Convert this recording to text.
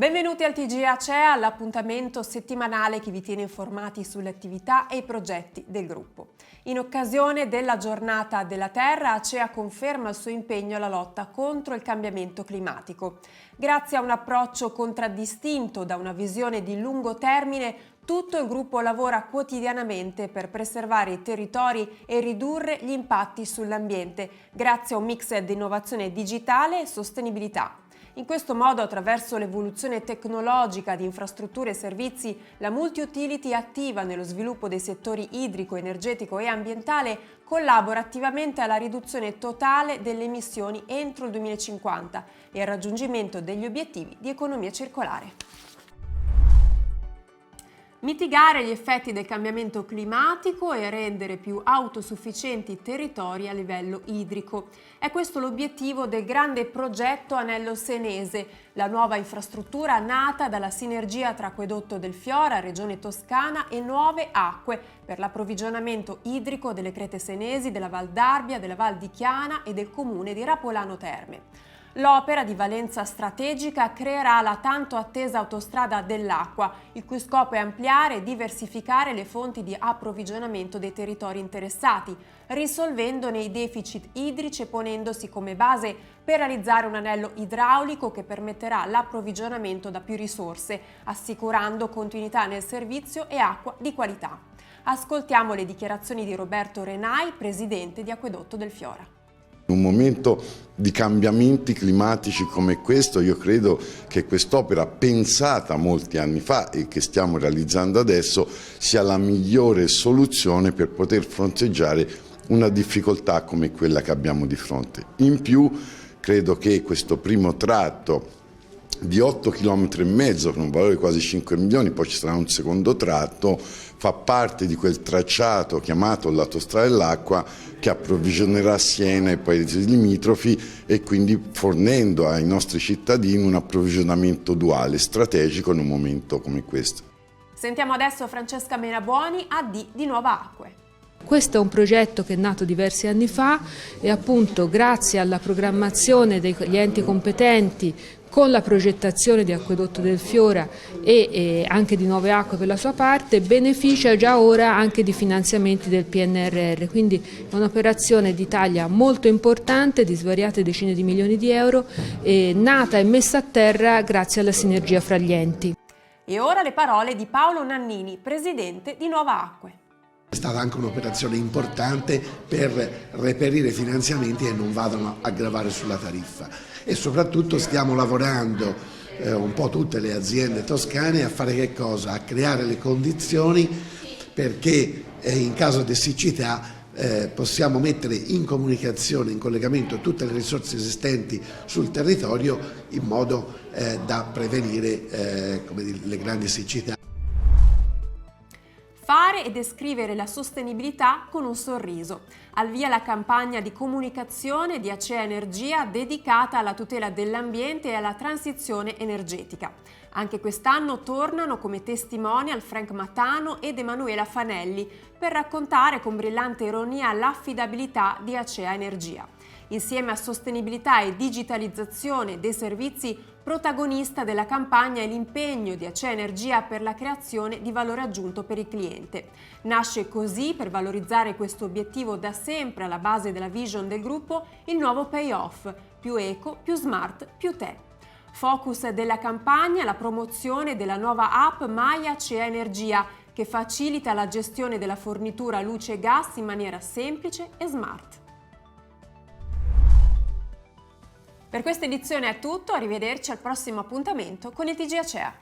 Benvenuti al TG Acea, l'appuntamento settimanale che vi tiene informati sulle attività e i progetti del gruppo. In occasione della Giornata della Terra, Acea conferma il suo impegno alla lotta contro il cambiamento climatico. Grazie a un approccio contraddistinto da una visione di lungo termine, tutto il gruppo lavora quotidianamente per preservare i territori e ridurre gli impatti sull'ambiente, grazie a un mix di innovazione digitale e sostenibilità. In questo modo, attraverso l'evoluzione tecnologica di infrastrutture e servizi, la multi-utility attiva nello sviluppo dei settori idrico, energetico e ambientale collabora attivamente alla riduzione totale delle emissioni entro il 2050 e al raggiungimento degli obiettivi di economia circolare. Mitigare gli effetti del cambiamento climatico e rendere più autosufficienti i territori a livello idrico. È questo l'obiettivo del grande progetto Anello Senese, la nuova infrastruttura nata dalla sinergia tra Acquedotto del Fiora, Regione Toscana e Nuove Acque per l'approvvigionamento idrico delle Crete Senesi, della Val d'Arbia, della Val di Chiana e del comune di Rapolano Terme. L'opera di valenza strategica creerà la tanto attesa autostrada dell'acqua, il cui scopo è ampliare e diversificare le fonti di approvvigionamento dei territori interessati, risolvendone i deficit idrici e ponendosi come base per realizzare un anello idraulico che permetterà l'approvvigionamento da più risorse, assicurando continuità nel servizio e acqua di qualità. Ascoltiamo le dichiarazioni di Roberto Renai, presidente di Acquedotto del Fiora. In un momento di cambiamenti climatici come questo, io credo che quest'opera pensata molti anni fa e che stiamo realizzando adesso sia la migliore soluzione per poter fronteggiare una difficoltà come quella che abbiamo di fronte. In più, credo che questo primo tratto di 8,5 km con un valore di quasi 5 milioni, poi ci sarà un secondo tratto, fa parte di quel tracciato chiamato l'autostrada dell'acqua che approvvigionerà Siena e i paesi limitrofi e quindi fornendo ai nostri cittadini un approvvigionamento duale, strategico in un momento come questo. Sentiamo adesso Francesca Menabuoni, AD di Nuova Acque. Questo è un progetto che è nato diversi anni fa e appunto grazie alla programmazione degli enti competenti con la progettazione di Acquedotto del Fiora e anche di Nuove Acque per la sua parte, beneficia già ora anche di finanziamenti del PNRR, quindi è un'operazione di taglia molto importante, di svariate decine di milioni di euro, nata e messa a terra grazie alla sinergia fra gli enti. E ora le parole di Paolo Nannini, presidente di Nuova Acque. È stata anche un'operazione importante per reperire finanziamenti che non vadano a gravare sulla tariffa e soprattutto stiamo lavorando un po' tutte le aziende toscane a fare che cosa? A creare le condizioni perché in caso di siccità possiamo mettere in comunicazione, in collegamento tutte le risorse esistenti sul territorio in modo da prevenire le grandi siccità. Fare e descrivere la sostenibilità con un sorriso. Al via la campagna di comunicazione di Acea Energia dedicata alla tutela dell'ambiente e alla transizione energetica. Anche quest'anno tornano come testimonial Frank Matano ed Emanuela Fanelli per raccontare con brillante ironia l'affidabilità di Acea Energia. Insieme a sostenibilità e digitalizzazione dei servizi, protagonista della campagna è l'impegno di Acea Energia per la creazione di valore aggiunto per il cliente. Nasce così, per valorizzare questo obiettivo da sempre alla base della vision del gruppo, il nuovo payoff, più eco, più smart, più te. Focus della campagna è la promozione della nuova app My Acea Energia, che facilita la gestione della fornitura luce e gas in maniera semplice e smart. Per questa edizione è tutto, arrivederci al prossimo appuntamento con il TG Acea.